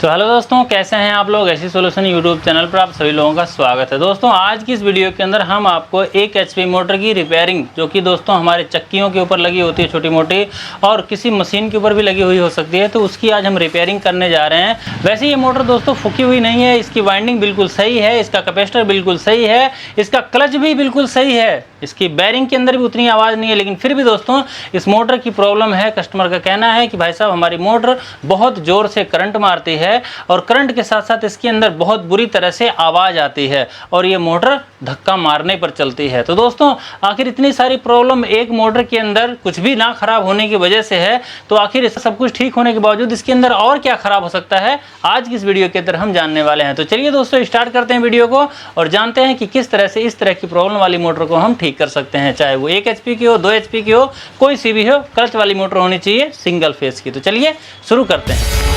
तो हेलो दोस्तों, कैसे हैं आप लोग। ऐसी सॉल्यूशन यूट्यूब चैनल पर आप सभी लोगों का स्वागत है। दोस्तों आज की इस वीडियो के अंदर हम आपको एक एचपी मोटर की रिपेयरिंग, जो कि दोस्तों हमारे चक्कियों के ऊपर लगी होती है छोटी मोटी, और किसी मशीन के ऊपर भी लगी हुई हो सकती है, तो उसकी आज हम रिपेयरिंग करने जा रहे हैं। वैसे ये मोटर दोस्तों फूकी हुई नहीं है, इसकी वाइंडिंग बिल्कुल सही है, इसका कैपेसिटर बिल्कुल सही है, इसका क्लच भी बिल्कुल सही है, इसकी बैरिंग के अंदर भी उतनी आवाज़ नहीं है। लेकिन फिर भी दोस्तों इस मोटर की प्रॉब्लम है। कस्टमर का कहना है कि भाई साहब हमारी मोटर बहुत ज़ोर से करंट मारती है और करंट के साथ साथ इसके अंदर बहुत बुरी तरह से आवाज़ आती है और ये मोटर धक्का मारने पर चलती है। तो दोस्तों आखिर इतनी सारी प्रॉब्लम एक मोटर के अंदर कुछ भी ना खराब होने की वजह से है, तो आखिर इस सब कुछ ठीक होने के बावजूद इसके अंदर और क्या खराब हो सकता है, आज की इस वीडियो के अंदर हम जानने वाले हैं। तो चलिए दोस्तों स्टार्ट करते हैं वीडियो को और जानते हैं कि किस तरह से इस तरह की प्रॉब्लम वाली मोटर को हम ठीक कर सकते हैं, चाहे वो 1 HP की हो, 2 HP की हो, कोई सी भी हो। क्लच वाली मोटर होनी चाहिए सिंगल फेस की। तो चलिए शुरू करते हैं।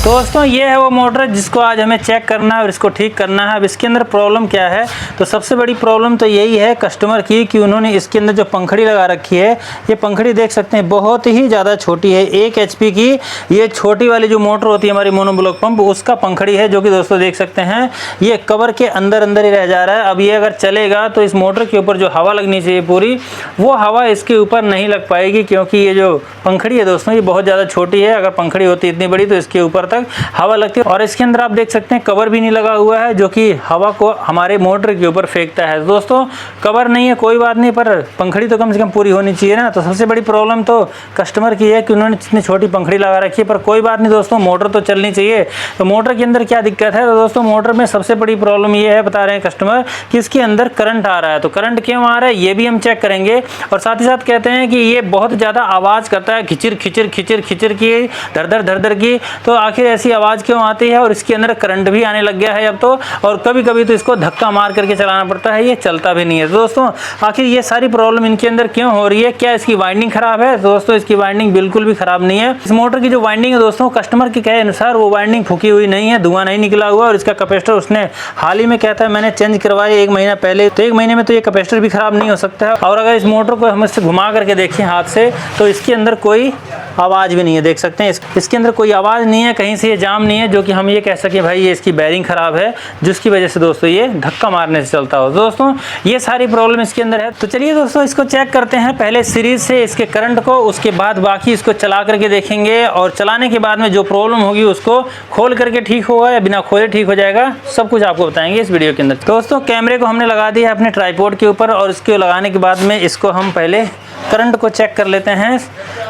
तो दोस्तों ये है वो मोटर जिसको आज हमें चेक करना है और इसको ठीक करना है। अब इसके अंदर प्रॉब्लम क्या है, तो सबसे बड़ी प्रॉब्लम तो यही है कस्टमर की कि उन्होंने इसके अंदर जो पंखड़ी लगा रखी है, ये पंखड़ी देख सकते हैं बहुत ही ज़्यादा छोटी है। 1 HP की ये छोटी वाली जो मोटर होती है हमारी मोनोब्लॉक पंप, उसका पंखड़ी है, जो कि दोस्तों देख सकते हैं ये कवर के अंदर अंदर ही रह जा रहा है। अब ये अगर चलेगा तो इस मोटर के ऊपर जो हवा लगनी चाहिए पूरी, वो हवा इसके ऊपर नहीं लग पाएगी, क्योंकि ये जो पंखड़ी है दोस्तों ये बहुत ज़्यादा छोटी है। अगर पंखड़ी होती इतनी बड़ी तो इसके ऊपर तक हवा लगती है। और इसके अंदर आप देख सकते हैं कवर भी नहीं लगा हुआ है, जो कि हवा को हमारे मोटर के ऊपर फेंकता है। दोस्तों कवर नहीं है कोई बात नहीं, पर पंखड़ी तो कम से कम पूरी होनी चाहिए ना। तो सबसे बड़ी प्रॉब्लम तो कस्टमर की है कि उन्होंने इतनी छोटी पंखड़ी लगा रखी है, पर कोई बात नहीं दोस्तों, मोटर तो चलनी चाहिए। तो मोटर के अंदर क्या दिक्कत है, तो दोस्तों मोटर में सबसे बड़ी प्रॉब्लम ये है, बता रहे हैं कस्टमर, कि इसके अंदर करंट आ रहा है। तो करंट क्यों आ रहा है ये भी हम चेक करेंगे, और साथ ही साथ कहते हैं कि ये बहुत ज़्यादा आवाज़ करता है, खिचर खिचर खिचर खिचर की, धर धर धर धर की। तो आखिर ऐसी आवाज़ क्यों आती है, और इसके अंदर करंट भी आने लग गया है अब तो, और कभी कभी तो इसको धक्का मार करके चलाना पड़ता है, ये चलता भी नहीं है। तो दोस्तों आखिर ये सारी प्रॉब्लम इनके अंदर क्यों हो रही है, क्या इसकी वाइंडिंग खराब है? दोस्तों इसकी वाइंडिंग बिल्कुल भी खराब नहीं है। इस मोटर की जो वाइंडिंग है दोस्तों, कस्टमर के कहे अनुसार वो वाइंडिंग फूकी हुई नहीं है, धुआं नहीं निकला हुआ, और इसका कैपेसिटर उसने हाल ही में कहता है मैंने चेंज करवाया 1 महीना पहले। तो 1 महीने में तो ये कैपेसिटर भी खराब नहीं हो सकता है। और अगर इस मोटर को हम इससे घुमा करके देखें हाथ से, तो इसके अंदर कोई आवाज़ भी नहीं है, देख सकते हैं इसके अंदर कोई आवाज़ नहीं है, कहीं से ये जाम नहीं है जो कि हम ये कह सके भाई ये इसकी बैरिंग खराब है, जिसकी वजह से दोस्तों ये धक्का मारने से चलता हो। दोस्तों ये सारी प्रॉब्लम इसके अंदर है। तो चलिए दोस्तों इसको चेक करते हैं, पहले सीरीज से इसके करंट को, उसके बाद बाकी इसको चला करके देखेंगे, और चलाने के बाद में जो प्रॉब्लम होगी उसको खोल करके ठीक होगा या बिना खोले ठीक हो जाएगा, सब कुछ आपको बताएंगे इस वीडियो के अंदर। दोस्तों कैमरे को हमने लगा दिया है अपने ट्राइपॉड के ऊपर, और इसको लगाने के बाद में इसको हम पहले करंट को चेक कर लेते हैं,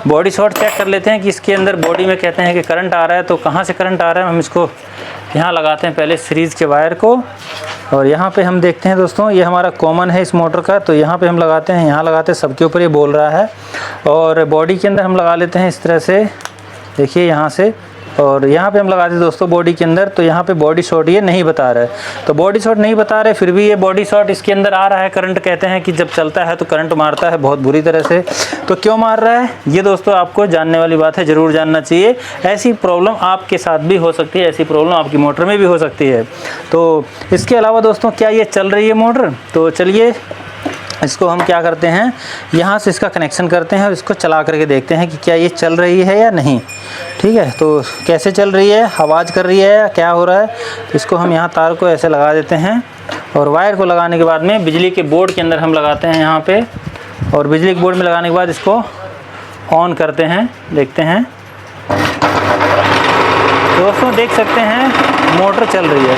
बॉडी शॉर्ट चेक कर लेते हैं कि इसके अंदर बॉडी में कहते हैं कि करंट आ रहा है। तो कहाँ से करंट आ रहा है, हम इसको यहाँ लगाते हैं पहले सीरीज़ के वायर को, और यहाँ पे हम देखते हैं दोस्तों ये हमारा कॉमन है इस मोटर का, तो यहाँ पे हम लगाते हैं, यहाँ लगाते हैं, सबके ऊपर ये बोल रहा है। और बॉडी के अंदर हम लगा लेते हैं इस तरह से, देखिए यहाँ से, और यहाँ पे हम लगाते हैं दोस्तों बॉडी के अंदर। तो यहाँ पे बॉडी शॉर्ट ये नहीं बता रहा है, तो बॉडी शॉर्ट नहीं बता रहे, फिर भी ये बॉडी शॉर्ट इसके अंदर आ रहा है। करंट कहते हैं कि जब चलता है तो करंट मारता है बहुत बुरी तरह से। तो क्यों मार रहा है ये दोस्तों आपको जानने वाली बात है, ज़रूर जानना चाहिए। ऐसी प्रॉब्लम आपके साथ भी हो सकती है, ऐसी प्रॉब्लम आपकी मोटर में भी हो सकती है। तो इसके अलावा दोस्तों क्या ये चल रही है मोटर, तो चलिए इसको हम क्या करते हैं, यहाँ से इसका कनेक्शन करते हैं और इसको चला करके देखते हैं कि क्या ये चल रही है या नहीं। ठीक है, तो कैसे चल रही है, आवाज़ कर रही है या क्या हो रहा है। तो इसको हम यहाँ तार को ऐसे लगा देते हैं, और वायर को लगाने के बाद में बिजली के बोर्ड के अंदर हम लगाते हैं यहाँ पे, और बिजली के बोर्ड में लगाने के बाद इसको ऑन करते हैं, देखते हैं। दोस्तों देख सकते हैं मोटर चल रही है,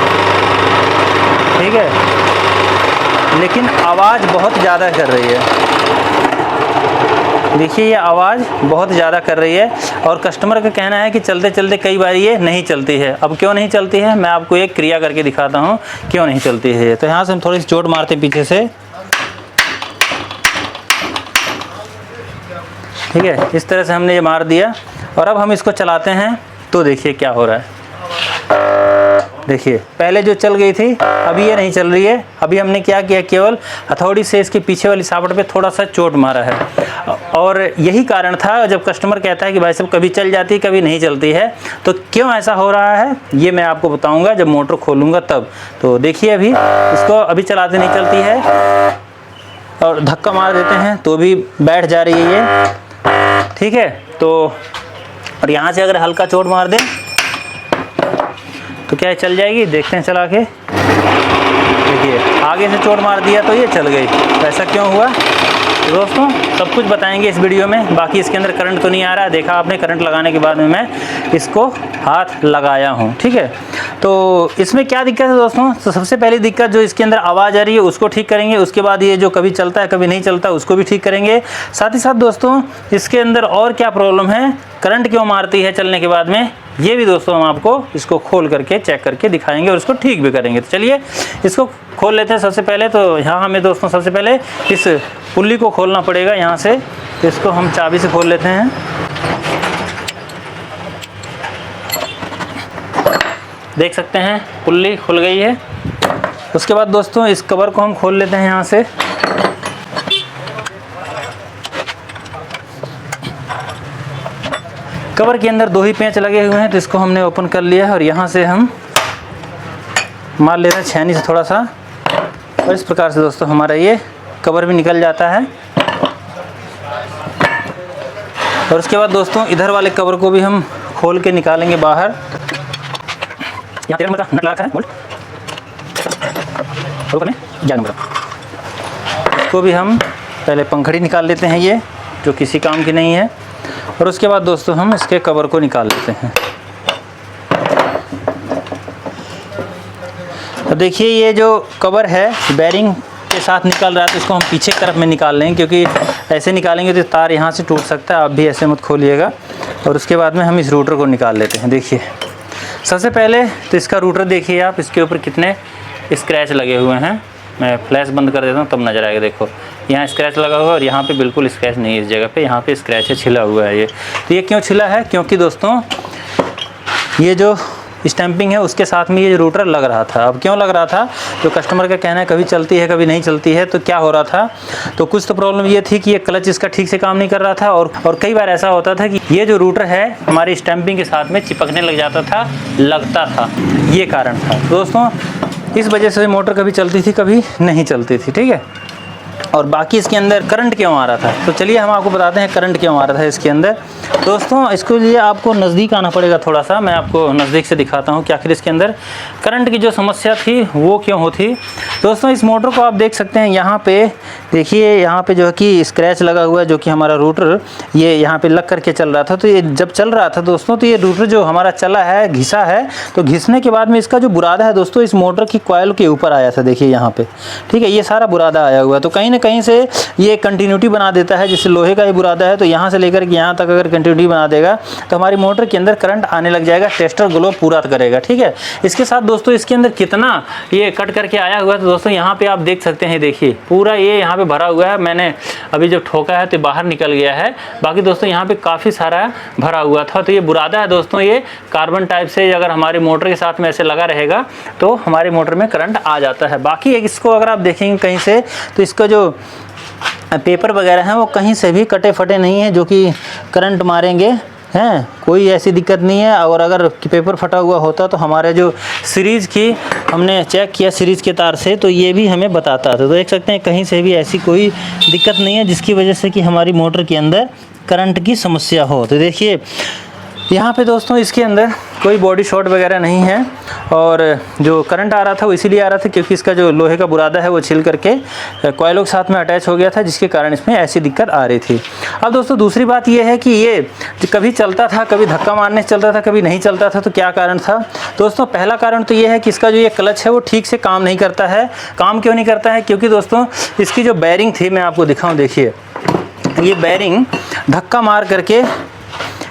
ठीक है, लेकिन आवाज़ बहुत ज़्यादा कर रही है। देखिए ये आवाज़ बहुत ज़्यादा कर रही है, और कस्टमर का कहना है कि चलते चलते कई बार ये नहीं चलती है। अब क्यों नहीं चलती है, मैं आपको एक क्रिया करके दिखाता हूँ क्यों नहीं चलती है। तो यहाँ से हम थोड़ी सी चोट मारते हैं पीछे से, ठीक है, इस तरह से हमने ये मार दिया, और अब हम इसको चलाते हैं तो देखिए क्या हो रहा है। देखिए पहले जो चल गई थी अभी ये नहीं चल रही है। अभी हमने क्या किया, केवल हथौड़ी से इसके पीछे वाली सापट पे थोड़ा सा चोट मारा है, और यही कारण था जब कस्टमर कहता है कि भाई साहब कभी चल जाती है कभी नहीं चलती है। तो क्यों ऐसा हो रहा है ये मैं आपको बताऊंगा जब मोटर खोलूंगा तब। तो देखिए अभी इसको अभी चलाते नहीं चलती है, और धक्का मार देते हैं तो भी बैठ जा रही है ये, ठीक है। तो और यहाँ से अगर हल्का चोट मार दें तो क्या है, चल जाएगी। देखते हैं चला के, देखिए आगे से चोट मार दिया तो ये चल गई। तो ऐसा क्यों हुआ तो दोस्तों सब कुछ बताएंगे इस वीडियो में। बाकी इसके अंदर करंट तो नहीं आ रहा है, देखा आपने करंट लगाने के बाद में मैं इसको हाथ लगाया हूँ, ठीक है। तो इसमें क्या दिक्कत है दोस्तों, तो सबसे पहली दिक्कत जो इसके अंदर आवाज़ आ रही है उसको ठीक करेंगे। उसके बाद ये जो कभी चलता है कभी नहीं चलता उसको भी ठीक करेंगे। साथ ही साथ दोस्तों इसके अंदर और क्या प्रॉब्लम है, करंट क्यों मारती है चलने के बाद में, ये भी दोस्तों हम आपको इसको खोल करके चेक करके दिखाएंगे और उसको ठीक भी करेंगे। तो चलिए इसको खोल लेते हैं। सबसे पहले तो यहाँ हमें दोस्तों सबसे पहले इस पुल्ली को खोलना पड़ेगा यहाँ से। तो इसको हम चाबी से खोल लेते हैं। देख सकते हैं पुल्ली खुल गई है। उसके बाद दोस्तों इस कवर को हम खोल लेते हैं यहाँ से। कवर के अंदर 2 ही पेंच लगे हुए हैं, तो इसको हमने ओपन कर लिया है और यहाँ से हम मार ले रहे हैं छेनी से थोड़ा सा, और इस प्रकार से दोस्तों हमारा ये कवर भी निकल जाता है। और उसके बाद दोस्तों इधर वाले कवर को भी हम खोल के निकालेंगे बाहर। यहाँ 13 नंबर का नट लगा है बोल्ट, इसको भी हम पहले पंखड़ी निकाल लेते हैं, ये जो किसी काम की नहीं है। और उसके बाद दोस्तों हम इसके कवर को निकाल लेते हैं। तो देखिए ये जो कवर है बेरिंग के साथ निकल रहा है, तो इसको हम पीछे की तरफ में निकाल लेंगे, क्योंकि ऐसे निकालेंगे तो तार यहाँ से टूट सकता है। आप भी ऐसे मत खोलिएगा। और उसके बाद में हम इस रूटर को निकाल लेते हैं। देखिए सबसे पहले तो इसका रूटर देखिए आप, इसके ऊपर कितने स्क्रैच लगे हुए हैं। मैं फ्लैश बंद कर देता हूँ तब नज़र आएगा। देखो यहाँ स्क्रैच लगा हुआ है और यहाँ पे बिल्कुल स्क्रैच नहीं है। इस जगह पे यहाँ पे स्क्रैच है, छिला हुआ है ये। तो ये क्यों छिला है, क्योंकि दोस्तों ये जो स्टैंपिंग है उसके साथ में ये रूटर लग रहा था। अब क्यों लग रहा था, तो कस्टमर का कहना है कभी चलती है कभी नहीं चलती है। तो क्या हो रहा था, तो कुछ तो प्रॉब्लम ये थी कि ये क्लच इसका ठीक से काम नहीं कर रहा था। और कई बार ऐसा होता था कि ये जो रूटर है हमारी स्टैंपिंग के साथ में चिपकने लग जाता था, लगता था, ये कारण था। तो दोस्तों इस वजह से मोटर कभी चलती थी कभी नहीं चलती थी, ठीक है। और बाकी इसके अंदर करंट क्यों आ रहा था, तो चलिए हम आपको बताते हैं करंट क्यों आ रहा था इसके अंदर। दोस्तों इसके लिए आपको नज़दीक आना पड़ेगा थोड़ा सा, मैं आपको नज़दीक से दिखाता हूँ कि आखिर इसके अंदर करंट की जो समस्या थी वो क्यों होती। दोस्तों इस मोटर को आप देख सकते हैं, यहाँ पे देखिए यहाँ पे जो है कि स्क्रैच लगा हुआ है, जो कि हमारा रूटर ये यहाँ पे लग करके चल रहा था। तो ये जब चल रहा था दोस्तों, तो ये रूटर जो हमारा चला है घिसा है, तो घिसने के बाद में इसका जो बुरादा है दोस्तों इस मोटर की कॉइल के ऊपर आया था। देखिए यहाँ पे, ठीक है, ये सारा बुरादा आया हुआ है। तो कहीं ना कहीं से ये कंटिन्यूटी बना देता है। जैसे लोहे का ये बुरादा है, तो यहाँ से लेकर के यहाँ तक अगर कंटिन्यूटी बना देगा तो हमारी मोटर के अंदर करंट आने लग जाएगा, टेस्टर ग्लो पूरा करेगा, ठीक है। इसके साथ दोस्तों इसके अंदर कितना ये कट करके आया हुआ है, तो दोस्तों यहाँ पे आप देख सकते हैं, देखिए पूरा ये यहाँ पे भरा हुआ है। मैंने अभी जब ठोका है तो बाहर निकल गया है। बाकी दोस्तों यहाँ पे काफ़ी सारा भरा हुआ था। तो ये बुरादा है दोस्तों, ये कार्बन टाइप से अगर हमारे मोटर के साथ में ऐसे लगा रहेगा तो हमारे मोटर में करंट आ जाता है। बाकी इसको अगर आप देखेंगे कहीं से, तो इसका जो पेपर वगैरह हैं वो कहीं से भी कटे फटे नहीं है जो कि करंट मारेंगे हैं, कोई ऐसी दिक्कत नहीं है। और अगर पेपर फटा हुआ होता तो हमारे जो सीरीज़ की हमने चेक किया सीरीज़ के तार से, तो ये भी हमें बताता था। तो देख सकते हैं कहीं से भी ऐसी कोई दिक्कत नहीं है जिसकी वजह से कि हमारी मोटर के अंदर करंट की समस्या हो। तो देखिए यहाँ पे दोस्तों इसके अंदर कोई बॉडी शॉर्ट वगैरह नहीं है। और जो करंट आ रहा था वो इसीलिए आ रहा था क्योंकि इसका जो लोहे का बुरादा है वो छिल करके कॉइलों के साथ में अटैच हो गया था, जिसके कारण इसमें ऐसी दिक्कत आ रही थी। अब दोस्तों दूसरी बात ये है कि ये कभी चलता था, कभी धक्का मारने से चलता था, कभी नहीं चलता था। तो क्या कारण था दोस्तों, पहला कारण तो ये है कि इसका जो ये क्लच है वो ठीक से काम नहीं करता है। काम क्यों नहीं करता है, क्योंकि दोस्तों इसकी जो बैरिंग थी, मैं आपको दिखाऊँ, देखिए ये बैरिंग धक्का मार करके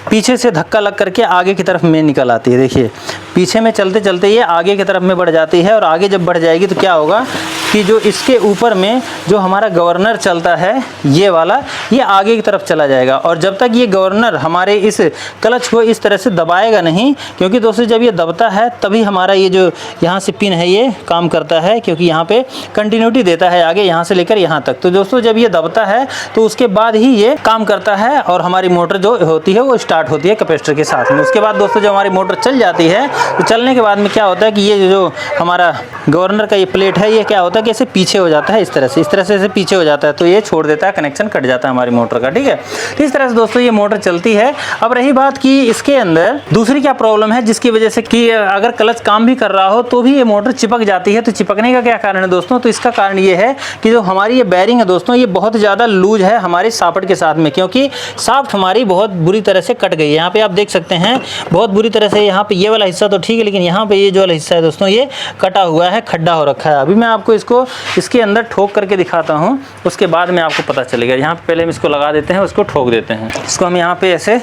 पीछे से धक्का लग करके आगे की तरफ में निकल आती है। देखिए पीछे में चलते चलते ये आगे की तरफ में बढ़ जाती है। और आगे जब बढ़ जाएगी तो क्या होगा कि जो इसके ऊपर में जो हमारा गवर्नर चलता है ये वाला, ये आगे की तरफ चला जाएगा। और जब तक ये गवर्नर हमारे इस क्लच को इस तरह से दबाएगा नहीं, क्योंकि दोस्तों जब ये दबता है तभी हमारा ये जो यहाँ से पिन है ये काम करता है, क्योंकि यहाँ पे कंटिन्यूटी देता है आगे यहाँ से लेकर यहाँ तक। तो दोस्तों जब ये दबता है तो उसके बाद ही ये काम करता है और हमारी मोटर जो होती है वो स्टार्ट होती है कैपेसिटर के साथ में। उसके बाद दोस्तों जब हमारी मोटर चल जाती है तो चलने के बाद में क्या होता है कि ये जो हमारा गवर्नर का ये प्लेट है, ये क्या होता है तक ऐसे पीछे हो जाता है, इस तरह से ऐसे पीछे हो जाता है, तो ये छोड़ देता है, कनेक्शन कट जाता है हमारी मोटर का। ठीक है, तो इस तरह से दोस्तों ये मोटर चलती है। अब रही बात कि इसके अंदर दूसरी क्या प्रॉब्लम है, जिसकी वजह से कि अगर क्लच काम भी कर रहा हो तो भी ये मोटर चिपक जाती है। तो चिपकने का क्या कारण है दोस्तों? तो इसका कारण ये है कि जो हमारी ये बैरिंग है दोस्तों, ये बहुत ज़्यादा लूज है हमारे शाफ्ट के साथ में, क्योंकि शाफ्ट हमारी बहुत बुरी तरह से कट गई है। यहाँ पे आप देख सकते हैं बहुत बुरी तरह से, यहाँ पे ये वाला हिस्सा तो ठीक है, लेकिन यहाँ पे ये जो वाला हिस्सा है दोस्तों, ये कटा हुआ है, खड्डा हो रखा है। अभी मैं आपको इसको इसके अंदर ठोक करके दिखाता हूँ, उसके बाद में आपको पता चलेगा। यहाँ पे पहले हम इसको लगा देते हैं, उसको ठोक देते हैं। इसको हम यहाँ पे ऐसे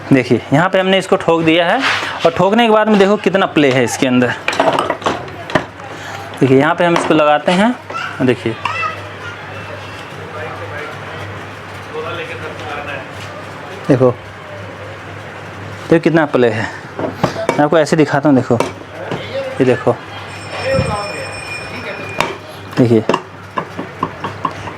देखिए, यहाँ पे हमने इसको ठोक दिया है, और ठोकने के बाद में देखो कितना प्ले है इसके अंदर। देखिए यहाँ पे हम इसको लगाते हैं, देखिए देखो कितना प्ले है। मैं आपको ऐसे दिखाता हूँ, देखो ये देखो, देखिए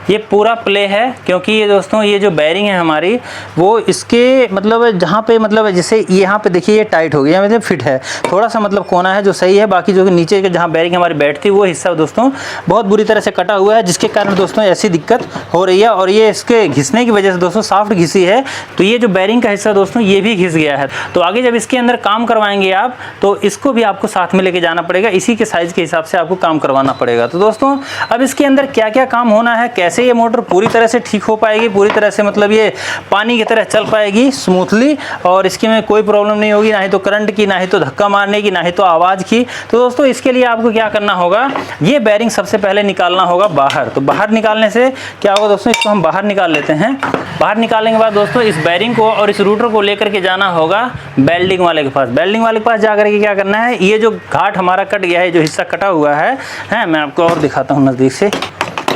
ये पूरा प्ले है, क्योंकि ये दोस्तों ये जो बैरिंग है हमारी, वो इसके मतलब जहाँ पे मतलब जैसे यहाँ पे देखिए ये टाइट हो गया, मतलब फिट है, थोड़ा सा मतलब कोना है जो सही है, बाकी जो नीचे के जहाँ बैरिंग हमारी बैठती है वो हिस्सा दोस्तों बहुत बुरी तरह से कटा हुआ है, जिसके कारण दोस्तों ऐसी दिक्कत हो रही है। और ये इसके घिसने की वजह से दोस्तों शाफ्ट घिसी है, तो ये जो बैरिंग का हिस्सा दोस्तों ये भी घिस गया है। तो आगे जब इसके अंदर काम करवाएंगे आप, तो इसको भी आपको साथ में लेके जाना पड़ेगा, इसी के साइज़ के हिसाब से आपको काम करवाना पड़ेगा। तो दोस्तों अब इसके अंदर क्या क्या काम होना है, कैसे ये मोटर पूरी तरह से ठीक हो पाएगी, पूरी तरह से मतलब ये पानी की तरह चल पाएगी स्मूथली, और इसके में कोई प्रॉब्लम नहीं होगी, ना ही तो करंट की, ना ही तो धक्का मारने की, ना ही तो आवाज़ की। तो दोस्तों इसके लिए आपको क्या करना होगा, ये बैरिंग सबसे पहले निकालना होगा बाहर। तो बाहर निकालने से क्या होगा दोस्तों, इसको हम बाहर निकाल लेते हैं। बाहर निकालने के बाद दोस्तों इस बैरिंग को और इस रूटर को लेकर के जाना होगा वेल्डिंग वाले के पास। वेल्डिंग वाले के पास जाकर के क्या करना है, ये जो घाट हमारा कट गया है, जो हिस्सा कटा हुआ है, मैं आपको और दिखाता हूँ नज़दीक से।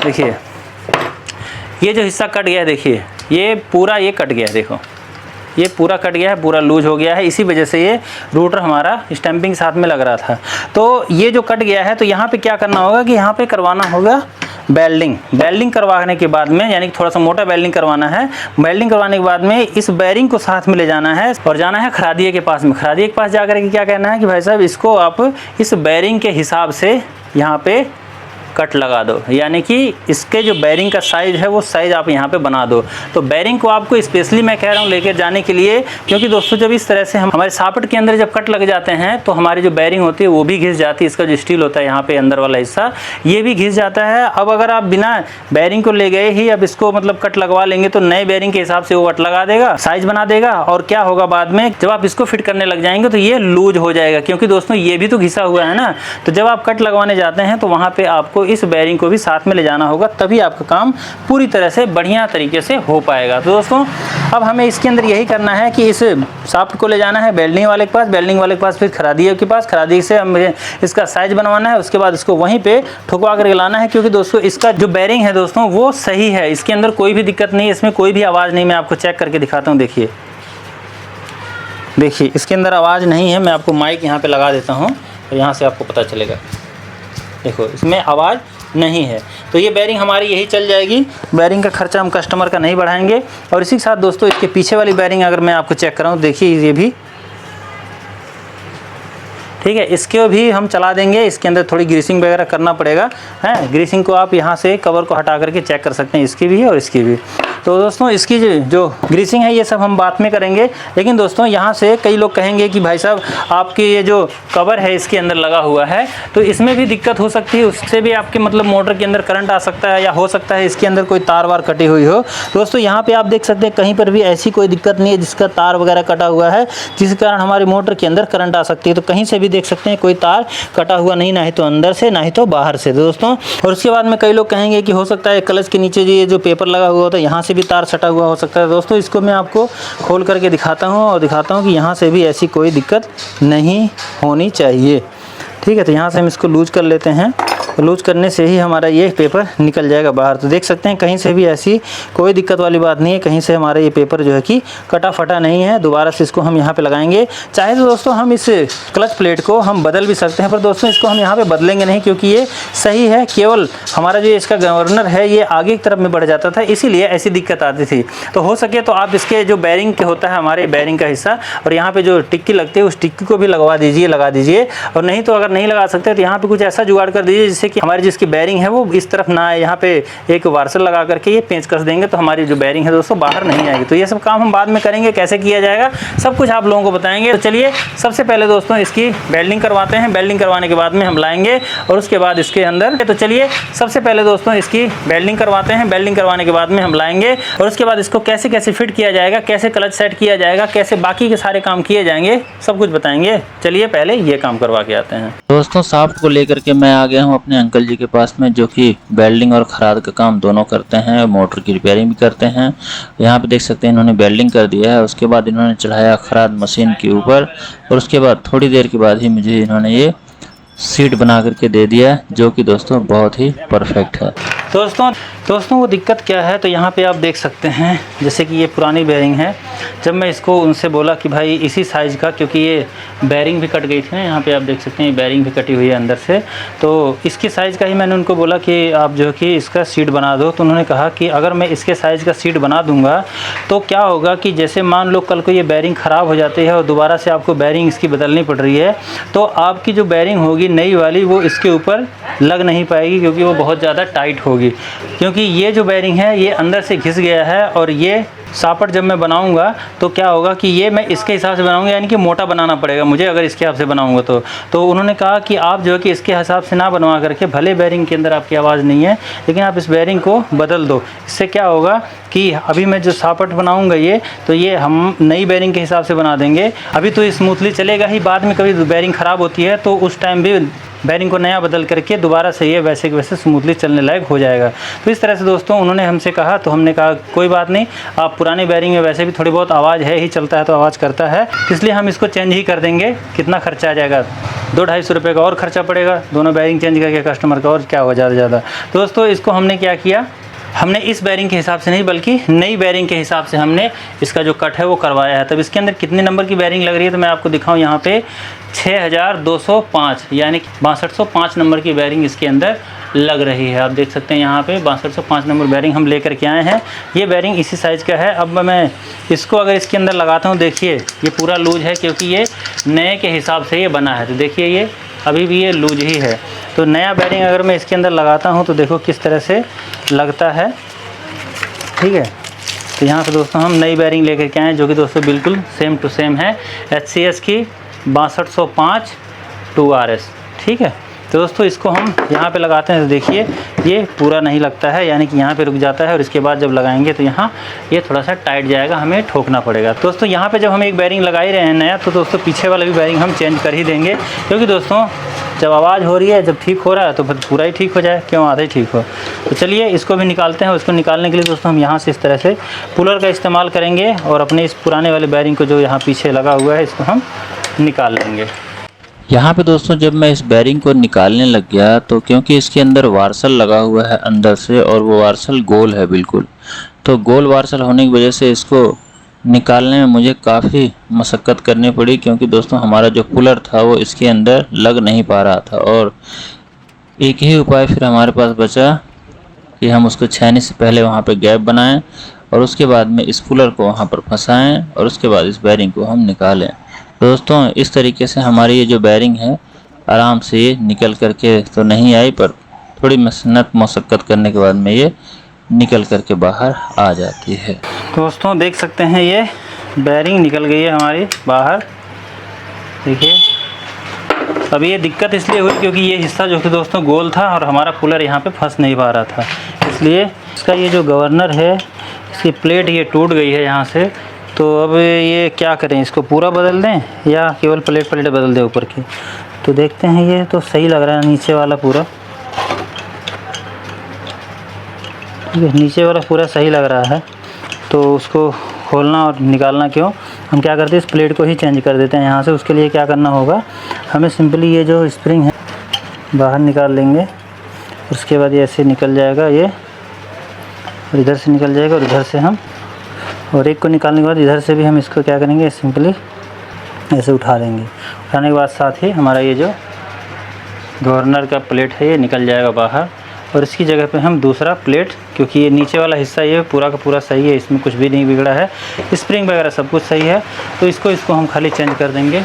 देखिए ये जो हिस्सा कट गया है, देखिए ये पूरा ये कट गया है, देखो ये पूरा कट गया है, पूरा लूज हो गया है, इसी वजह से ये रूटर हमारा स्टैंपिंग साथ में लग रहा था। तो ये जो कट गया है, तो यहाँ पे क्या करना होगा कि यहाँ पे करवाना होगा वेल्डिंग। वेल्डिंग करवाने के बाद में, यानी कि थोड़ा सा मोटा वेल्डिंग करवाना है। वेल्डिंग करवाने के बाद में इस बैरिंग को साथ में ले जाना है और जाना है खरादिये के पास में। खरादिये के पास जाकर के क्या कहना है कि भाई साहब इसको आप इस बैरिंग के हिसाब से यहाँ पे कट लगा दो, यानी कि इसके जो बैरिंग का साइज़ है वो साइज़ आप यहाँ पे बना दो। तो बैरिंग को आपको स्पेशली मैं कह रहा हूँ लेकर जाने के लिए, क्योंकि दोस्तों जब इस तरह से हम हमारे शाफ्ट के अंदर जब कट लग जाते हैं तो हमारी जो बैरिंग होती है वो भी घिस जाती है। इसका जो स्टील होता है यहाँ पे अंदर वाला हिस्सा, ये भी घिस जाता है। अब अगर आप बिना बैरिंग को ले गए ही अब इसको मतलब कट लगवा लेंगे तो नए बैरिंग के हिसाब से वो कट लगा देगा, साइज़ बना देगा, और क्या होगा बाद में जब आप इसको फिट करने लग जाएंगे तो ये लूज हो जाएगा, क्योंकि दोस्तों ये भी तो घिसा हुआ है ना। तो जब आप कट लगवाने जाते हैं तो वहाँ पर आपको इस बैरिंग को भी साथ में ले जाना होगा, तभी आपका काम पूरी तरह से बढ़िया तरीके से हो पाएगा। तो दोस्तों अब हमें इसके अंदर यही करना है कि इस शाफ्ट को ले जाना है वेल्डिंग वाले के पास, वेल्डिंग वाले के पास फिर खरादिये के पास, खरादिये से हमें इसका साइज बनवाना है, उसके बाद इसको वहीं पे ठुकवा करके लाना है। क्योंकि दोस्तों इसका जो बैरिंग है दोस्तों वो सही है, इसके अंदर कोई भी दिक्कत नहीं है, इसमें कोई भी आवाज़ नहीं। मैं आपको चेक करके दिखाता हूँ, देखिए देखिए इसके अंदर आवाज़ नहीं है। मैं आपको माइक यहाँ पर लगा देता हूँ और यहाँ से आपको पता चलेगा, देखो इसमें आवाज़ नहीं है। तो ये बैरिंग हमारी यही चल जाएगी। बैरिंग का खर्चा हम कस्टमर का नहीं बढ़ाएंगे। और इसी के साथ दोस्तों इसके पीछे वाली बैरिंग अगर मैं आपको चेक कराऊँ, देखिए ये भी ठीक है, इसके भी हम चला देंगे। इसके अंदर थोड़ी ग्रीसिंग वगैरह करना पड़ेगा, है। ग्रीसिंग को आप यहाँ से कवर को हटा करके चेक कर सकते हैं, इसकी भी और इसकी भी। तो दोस्तों इसकी जो ग्रीसिंग है ये सब हम बाद में करेंगे। लेकिन दोस्तों यहाँ से कई लोग कहेंगे कि भाई साहब आपके ये जो कवर है इसके अंदर लगा हुआ है तो इसमें भी दिक्कत हो सकती है, उससे भी आपके मतलब मोटर के अंदर करंट आ सकता है, या हो सकता है इसके अंदर कोई तार वार कटी हुई हो। दोस्तों यहाँ पे आप देख सकते हैं कहीं पर भी ऐसी कोई दिक्कत नहीं है जिसका तार वगैरह कटा हुआ है, जिस कारण हमारी मोटर के अंदर करंट आ सकती है। तो कहीं से भी देख सकते हैं कोई तार कटा हुआ नहीं, ना ही तो अंदर से ना ही तो बाहर से दोस्तों। और उसके बाद में कई लोग कहेंगे कि हो सकता है क्लच के नीचे ये जो पेपर लगा हुआ होता है यहाँ से भी तार सटा हुआ हो सकता है। दोस्तों इसको मैं आपको खोल करके दिखाता हूँ और दिखाता हूँ कि यहाँ से भी ऐसी कोई दिक्कत नहीं होनी चाहिए। ठीक है, तो यहाँ से हम इसको लूज कर लेते हैं तो लूज करने से ही हमारा ये पेपर निकल जाएगा बाहर। तो देख सकते हैं कहीं से भी ऐसी कोई दिक्कत वाली बात नहीं है, कहीं से हमारा ये पेपर जो है कि कटा फटा नहीं है। दोबारा से इसको हम यहाँ पे लगाएंगे। चाहे तो दोस्तों हम इस क्लच प्लेट को हम बदल भी सकते हैं, पर दोस्तों इसको हम यहाँ पे बदलेंगे नहीं, क्योंकि ये सही है। केवल हमारा जो इसका गवर्नर है ये आगे की तरफ में बढ़ जाता था, इसीलिए ऐसी दिक्कत आती थी। तो हो सके तो आप इसके जो बैरिंग के होता है, हमारे बैरिंग का हिस्सा, और यहाँ पे जो टिक्की लगती है उस टिक्की को भी लगा दीजिए। और नहीं तो अगर नहीं लगा सकते तो यहाँ पे कुछ ऐसा जुगाड़ कर दीजिए जिससे कि हमारी जिसकी बैरिंग है वो इस तरफ ना आए। यहाँ पे एक वार्सल लगा करके ये पेंच कस देंगे तो हमारी जो बैरिंग है दोस्तों बाहर नहीं आएगी। तो ये सब काम हम बाद में करेंगे, कैसे किया जाएगा सब कुछ आप लोगों को बताएंगे। तो चलिए सबसे पहले दोस्तों इसकी वेल्डिंग करवाते हैं। वेल्डिंग करवाने के बाद में हम लाएंगे और उसके बाद इसके अंदर, तो चलिए सबसे पहले दोस्तों इसकी वेल्डिंग करवाते हैं। वेल्डिंग करवाने के बाद में हम लाएंगे और उसके बाद इसको कैसे कैसे फिट किया जाएगा, कैसे क्लच सेट किया जाएगा, कैसे बाकी के सारे काम किए जाएंगे, सब कुछ बताएंगे। चलिए पहले ये काम करवा के आते हैं। दोस्तों शाफ्ट को लेकर के मैं आ गया हूँ अपने अंकल जी के पास में, जो कि वेल्डिंग और खराद का काम दोनों करते हैं, मोटर की रिपेयरिंग भी करते हैं। यहाँ पे देख सकते हैं इन्होंने वेल्डिंग कर दिया है, उसके बाद इन्होंने चढ़ाया खराद मशीन के ऊपर और उसके बाद थोड़ी देर के बाद ही मुझे इन्होंने ये सीट बना करके दे दिया, जो कि दोस्तों बहुत ही परफेक्ट है। दोस्तों वो दिक्कत क्या है, तो यहाँ पे आप देख सकते हैं जैसे कि ये पुरानी बैरिंग है। जब मैं इसको उनसे बोला कि भाई इसी साइज़ का, क्योंकि ये बैरिंग भी कट गई थी ना, यहाँ पे आप देख सकते हैं ये बैरिंग भी कटी हुई है अंदर से, तो इसकी साइज़ का ही मैंने उनको बोला कि आप जो कि इसका सीट बना दो। तो उन्होंने कहा कि अगर मैं इसके साइज़ का सीट बना दूँगा तो क्या होगा कि जैसे मान लो कल को ये बैरिंग ख़राब हो जाती है और दोबारा से आपको बैरिंग इसकी बदलनी पड़ रही है, तो आपकी जो बैरिंग होगी नई वाली वो इसके ऊपर लग नहीं पाएगी, क्योंकि वो बहुत ज़्यादा टाइट होगी। क्योंकि ये जो बैरिंग है ये अंदर से घिस गया है, और ये सापट जब मैं बनाऊंगा तो क्या होगा कि ये मैं इसके हिसाब से बनाऊंगा, यानी कि मोटा बनाना पड़ेगा मुझे अगर इसके हिसाब से बनाऊंगा तो उन्होंने कहा कि आप जो है कि इसके हिसाब से ना बनवा करके, भले बैरिंग के अंदर आपकी आवाज़ नहीं है लेकिन आप इस बैरिंग को बदल दो। इससे क्या होगा कि अभी मैं जो सापट बनाऊंगा तो ये हम नई बैरिंग के हिसाब से बना देंगे। अभी तो स्मूथली चलेगा ही, बाद में कभी बैरिंग ख़राब होती है तो उस टाइम भी बैरिंग को नया बदल करके दोबारा से ये वैसे के वैसे स्मूथली चलने लायक हो जाएगा। तो इस तरह से दोस्तों उन्होंने हमसे कहा, तो हमने कहा कोई बात नहीं, आप पुरानी बैरिंग में वैसे भी थोड़ी बहुत आवाज़ है ही, चलता है तो आवाज़ करता है, इसलिए हम इसको चेंज ही कर देंगे। कितना खर्चा आ जाएगा, 200-250 रुपये का और खर्चा पड़ेगा, दोनों बैरिंग चेंज करके कस्टमर का, और क्या होगा ज़्यादा से ज़्यादा। दोस्तों इसको हमने क्या किया, हमने इस बैरिंग के हिसाब से नहीं बल्कि नई बैरिंग के हिसाब से हमने इसका जो कट है वो करवाया है। तब इसके अंदर कितने नंबर की बैरिंग लग रही है तो मैं आपको दिखाऊं, यहाँ पे 6205 यानी 6205 नंबर की बैरिंग इसके अंदर लग रही है। आप देख सकते हैं यहाँ पे 6205 नंबर बैरिंग हम लेकर के आए हैं। ये बैरिंग इसी साइज़ का है। अब मैं इसको अगर इसके अंदर लगाता हूँ, देखिए ये पूरा लूज है क्योंकि ये नए के हिसाब से ये बना है। तो देखिए ये अभी भी ये लूज ही है। तो नया बैरिंग अगर मैं इसके अंदर लगाता हूँ तो देखो किस तरह से लगता है, ठीक है। तो यहाँ पे दोस्तों हम नई बैरिंग लेकर के आए, जो कि दोस्तों बिल्कुल सेम टू सेम है, HCS की 6205 2RS, ठीक है। तो दोस्तों इसको हम यहाँ पे लगाते हैं तो देखिए ये पूरा नहीं लगता है, यानी कि यहाँ पे रुक जाता है, और इसके बाद जब लगाएंगे तो यहाँ ये थोड़ा सा टाइट जाएगा, हमें ठोकना पड़ेगा। दोस्तों यहाँ पे जब हम एक बैरिंग लगा ही रहे हैं नया, तो दोस्तों पीछे वाला भी बैरिंग हम चेंज कर ही देंगे, क्योंकि दोस्तों जब आवाज़ हो रही है, जब ठीक हो रहा है तो फिर पूरा ही ठीक हो जाए, क्यों आधा ही ठीक हो। तो चलिए इसको भी निकालते हैं। उसको निकालने के लिए दोस्तों हम यहाँ से इस तरह से पुलर का इस्तेमाल करेंगे और अपने इस पुराने वाले बैरिंग को जो यहाँ पीछे लगा हुआ है इसको हम निकाल लेंगे। यहाँ पे दोस्तों जब मैं इस बैरिंग को निकालने लग गया तो क्योंकि इसके अंदर वार्सल लगा हुआ है अंदर से, और वो वार्सल गोल है बिल्कुल, तो गोल वार्सल होने की वजह से इसको निकालने में मुझे काफ़ी मशक्क़त करनी पड़ी, क्योंकि दोस्तों हमारा जो पुलर था वो इसके अंदर लग नहीं पा रहा था। और एक ही उपाय फिर हमारे पास बचा कि हम उसको छेनी से पहले वहाँ पे गैप बनाएं और उसके बाद में इस पुलर को वहाँ पर फंसाएं और उसके बाद इस बैरिंग को हम निकालें। दोस्तों इस तरीके से हमारी ये जो बैरिंग है आराम से ये निकल करके तो नहीं आई, पर थोड़ी मेहनत मशक्क़त करने के बाद में ये निकल करके बाहर आ जाती है। दोस्तों देख सकते हैं ये बैरिंग निकल गई है हमारी बाहर, देखिए। अब ये दिक्कत इसलिए हुई क्योंकि ये हिस्सा जो कि दोस्तों गोल था और हमारा कूलर यहाँ पे फंस नहीं पा रहा था, इसलिए इसका ये जो गवर्नर है इसकी प्लेट ये टूट गई है यहाँ से। तो अब ये क्या करें, इसको पूरा बदल दें या केवल प्लेट बदल दें ऊपर की। तो देखते हैं, ये तो सही लग रहा है नीचे वाला पूरा, ठीक है, नीचे वाला पूरा सही लग रहा है। तो उसको खोलना और निकालना क्यों, हम क्या करते हैं इस प्लेट को ही चेंज कर देते हैं यहाँ से। उसके लिए क्या करना होगा, हमें सिंपली ये जो स्प्रिंग है बाहर निकाल लेंगे उसके बाद ये ऐसे निकल जाएगा ये, और इधर से निकल जाएगा, और इधर से हम, और एक को निकालने के बाद इधर से भी हम इसको क्या करेंगे, सिंपली ऐसे उठा लेंगे। उठाने के बाद साथ ही हमारा ये जो गवर्नर का प्लेट है ये निकल जाएगा बाहर, और इसकी जगह पे हम दूसरा प्लेट, क्योंकि ये नीचे वाला हिस्सा ये पूरा का पूरा सही है, इसमें कुछ भी नहीं बिगड़ा है, स्प्रिंग वगैरह सब कुछ सही है, तो इसको हम खाली चेंज कर देंगे,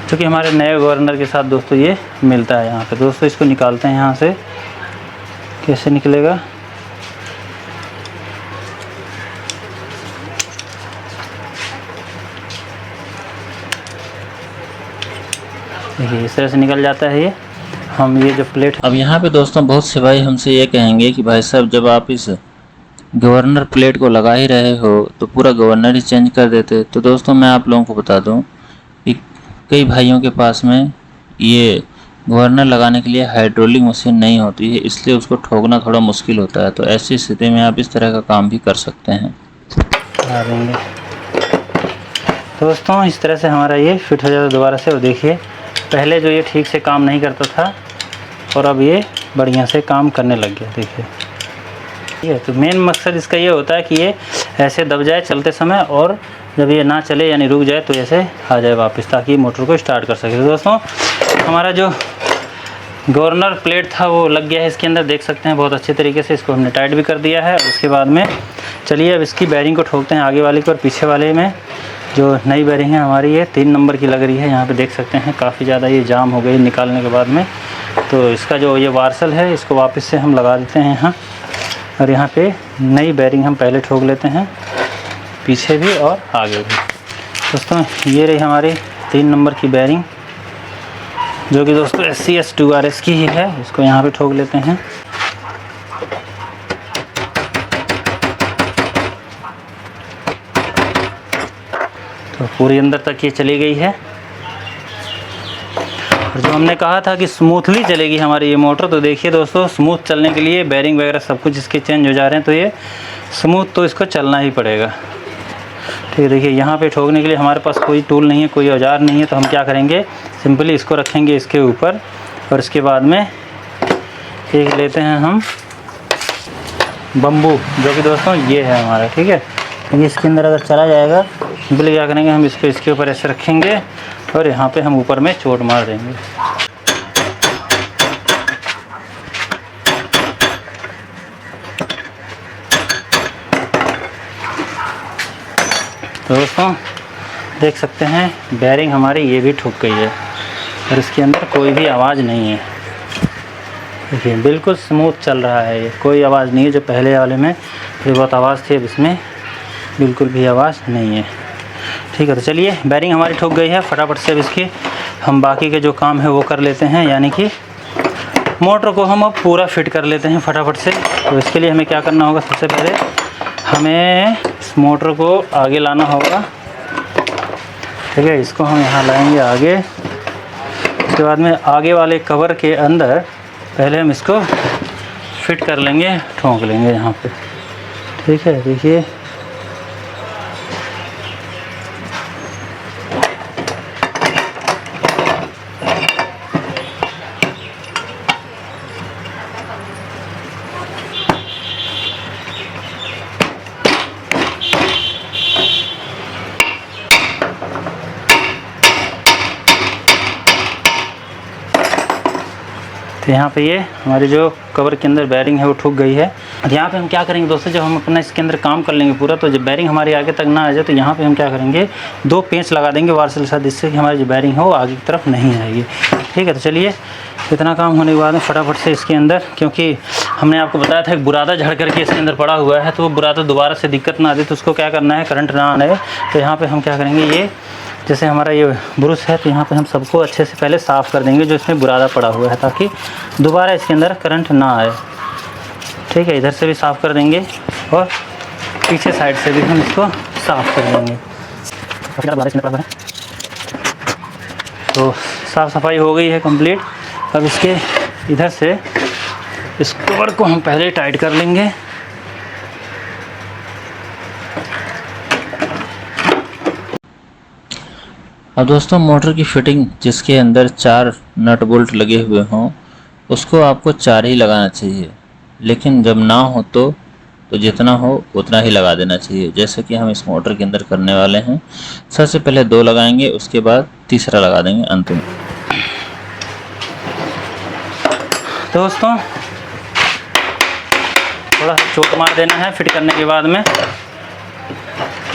क्योंकि हमारे नए गवर्नर के साथ दोस्तों ये मिलता है यहाँ पे। दोस्तों इसको निकालते हैं यहाँ से, कैसे निकलेगा, देखिए इस तरह से निकल जाता है ये। हम ये जो प्लेट, अब यहाँ पे दोस्तों बहुत से भाई हमसे ये कहेंगे कि भाई साहब जब आप इस गवर्नर प्लेट को लगा ही रहे हो तो पूरा गवर्नर ही चेंज कर देते। तो दोस्तों मैं आप लोगों को बता दूं कि कई भाइयों के पास में ये गवर्नर लगाने के लिए हाइड्रोलिक मशीन नहीं होती है, इसलिए उसको ठोकना थोड़ा मुश्किल होता है। तो ऐसी स्थिति में आप इस तरह का काम भी कर सकते हैं। लगा देंगे दोस्तों, इस तरह से हमारा ये फिट हो जाता है दोबारा से। और देखिए पहले जो ये ठीक से काम नहीं करता था और अब ये बढ़िया से काम करने लग गया, देखिए। ठीक है, तो मेन मकसद इसका ये होता है कि ये ऐसे दब जाए चलते समय, और जब ये ना चले यानी रुक जाए तो ऐसे आ जाए वापस, ताकि मोटर को स्टार्ट कर सके। तो दोस्तों हमारा जो गवर्नर प्लेट था वो लग गया है इसके अंदर, देख सकते हैं बहुत अच्छे तरीके से। इसको हमने टाइट भी कर दिया है। उसके बाद में चलिए अब इसकी बैरिंग को ठोकते हैं, आगे वाले को और पीछे वाले में। जो नई बैरिंग है हमारी ये 3 नंबर की लग रही है। यहाँ पे देख सकते हैं काफ़ी ज़्यादा ये जाम हो गई निकालने के बाद में। तो इसका जो ये वार्सल है इसको वापस से हम लगा देते हैं यहाँ, और यहाँ पे नई बैरिंग हम पहले ठोक लेते हैं, पीछे भी और आगे भी। दोस्तों ये रही हमारी 3 नंबर की बैरिंग, जो कि दोस्तों SCS 2RS की ही है। इसको यहाँ पे ठोक लेते हैं। तो पूरी अंदर तक ये चली गई है। और जो हमने कहा था कि स्मूथली चलेगी हमारी ये मोटर, तो देखिए दोस्तों स्मूथ चलने के लिए बैरिंग वगैरह सब कुछ इसके चेंज हो जा रहे हैं, तो ये स्मूथ तो इसको चलना ही पड़ेगा। ठीक है, देखिए यहाँ पे ठोकने के लिए हमारे पास कोई टूल नहीं है, कोई औजार नहीं है, तो हम क्या करेंगे, सिंपली इसको रखेंगे इसके ऊपर, और इसके बाद में एक लेते हैं हम बम्बू, जो कि दोस्तों ये है हमारा। ठीक है, ये इसके अंदर अगर चला जाएगा, सिंपली क्या करेंगे, हम इसको इसके ऊपर ऐसे रखेंगे और यहाँ पे हम ऊपर में चोट मार देंगे। तो दोस्तों देख सकते हैं बैरिंग हमारी ये भी ठुक गई है, और इसके अंदर कोई भी आवाज़ नहीं है। देखिए बिल्कुल स्मूथ चल रहा है, ये कोई आवाज़ नहीं है। जो पहले वाले में थोड़ी बहुत आवाज़ थी, अब इसमें बिल्कुल भी आवाज़ नहीं है। ठीक है, तो चलिए बैरिंग हमारी ठुक गई है। फटाफट से अब इसकी हम बाकी के जो काम है वो कर लेते हैं, यानी कि मोटर को हम अब पूरा फिट कर लेते हैं फटाफट से। तो इसके लिए हमें क्या करना होगा, सबसे पहले हमें इस मोटर को आगे लाना होगा। ठीक है, इसको हम यहाँ लाएंगे आगे। उसके बाद में आगे वाले कवर के अंदर पहले हम इसको फिट कर लेंगे, ठोंक लेंगे यहाँ पे। ठीक है, देखिए तो यहाँ पे ये हमारी जो कवर के अंदर बैरिंग है वो ठुक गई है। और यहाँ पे हम क्या करेंगे दोस्तों, जब हम अपना इसके अंदर काम कर लेंगे पूरा, तो जब बैरिंग हमारी आगे तक ना आ जाए तो यहाँ पे हम क्या करेंगे, 2 पेंच लगा देंगे वार्सल के साथ, जिससे कि हमारी जो बैरिंग है वो आगे की तरफ नहीं आएगी। ठीक है, तो चलिए इतना काम होने के बाद में फटाफट से इसके अंदर, क्योंकि हमने आपको बताया था एक बुरादा झड़ करके इसके अंदर पड़ा हुआ है, तो वो बुरादा दोबारा से दिक्कत ना आए, तो उसको क्या करना है, करंट ना आए। तो यहाँ पर हम क्या करेंगे, ये जैसे हमारा ये ब्रश है, तो यहाँ पे हम सबको अच्छे से पहले साफ़ कर देंगे जो इसमें बुरादा पड़ा हुआ है, ताकि दोबारा इसके अंदर करंट ना आए। ठीक है, इधर से भी साफ़ कर देंगे और पीछे साइड से भी हम इसको साफ़ कर देंगे। तो साफ़ सफाई हो गई है कंप्लीट। अब इसके इधर से इस कवर को हम पहले टाइट कर लेंगे। अब दोस्तों मोटर की फिटिंग जिसके अंदर 4 नट बोल्ट लगे हुए हों उसको आपको 4 ही लगाना चाहिए, लेकिन जब ना हो तो जितना हो उतना ही लगा देना चाहिए। जैसे कि हम इस मोटर के अंदर करने वाले हैं। सबसे पहले 2 लगाएंगे, उसके बाद तीसरा लगा देंगे अंत में। दोस्तों थोड़ा सा चोट मार देना है फिट करने के बाद में,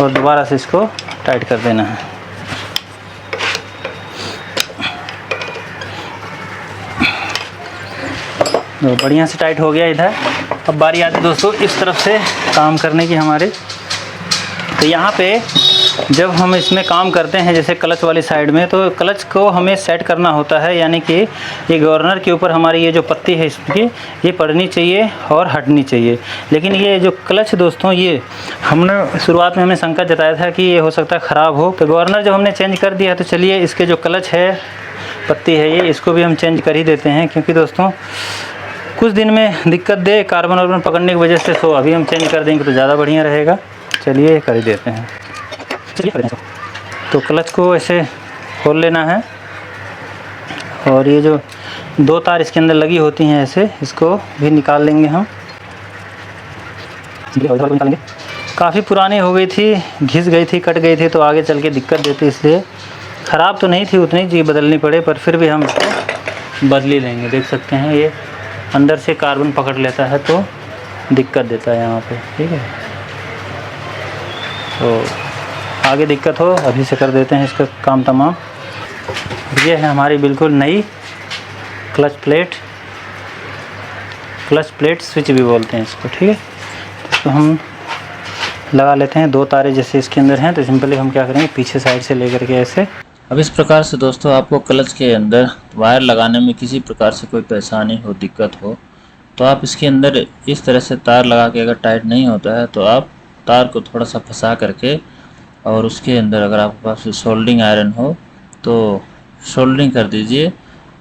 और दोबारा से इसको टाइट कर देना है। तो बढ़िया से टाइट हो गया इधर। अब बारी आती है दोस्तों इस तरफ से काम करने की हमारे। तो यहाँ पे जब हम इसमें काम करते हैं जैसे क्लच वाली साइड में, तो क्लच को हमें सेट करना होता है, यानी कि ये गवर्नर के ऊपर हमारी ये जो पत्ती है इसकी ये पड़नी चाहिए और हटनी चाहिए। लेकिन ये जो क्लच दोस्तों, ये हमने शुरुआत में हमें शंका जताया था कि ये हो सकता है ख़राब हो। तो गवर्नर जब हमने चेंज कर दिया तो चलिए इसके जो क्लच है, पत्ती है ये, इसको भी हम चेंज कर ही देते हैं, क्योंकि दोस्तों कुछ दिन में दिक्कत दे कार्बन वार्बन पकड़ने की वजह से। तो अभी हम चेंज कर देंगे तो ज़्यादा बढ़िया रहेगा। चलिए कर ही देते हैं। तो क्लच को ऐसे खोल लेना है, और ये जो 2 तार इसके अंदर लगी होती हैं ऐसे, इसको भी निकाल लेंगे हम। काफ़ी पुरानी हो गई थी, घिस गई थी, कट गई थी, तो आगे चल के दिक्कत देती, इसलिए ख़राब तो नहीं थी उतनी जी बदलनी पड़े, पर फिर भी हम इसको बदल ही लेंगे। देख सकते हैं ये अंदर से कार्बन पकड़ लेता है तो दिक्कत देता है यहाँ पे, ठीक है। तो आगे दिक्कत हो अभी से कर देते हैं इसका काम तमाम। ये है हमारी बिल्कुल नई क्लच प्लेट स्विच भी बोलते हैं इसको, ठीक है। तो हम लगा लेते हैं 2 तारे जैसे इसके अंदर हैं। तो सिंपली हम क्या करेंगे, पीछे साइड से लेकर के ऐसे। अब इस प्रकार से दोस्तों आपको क्लच के अंदर वायर लगाने में किसी प्रकार से कोई परेशानी हो, दिक्कत हो, तो आप इसके अंदर इस तरह से तार लगा के, अगर टाइट नहीं होता है तो आप तार को थोड़ा सा फंसा करके, और उसके अंदर अगर आपके पास सोल्डरिंग आयरन हो तो सोल्डरिंग कर दीजिए,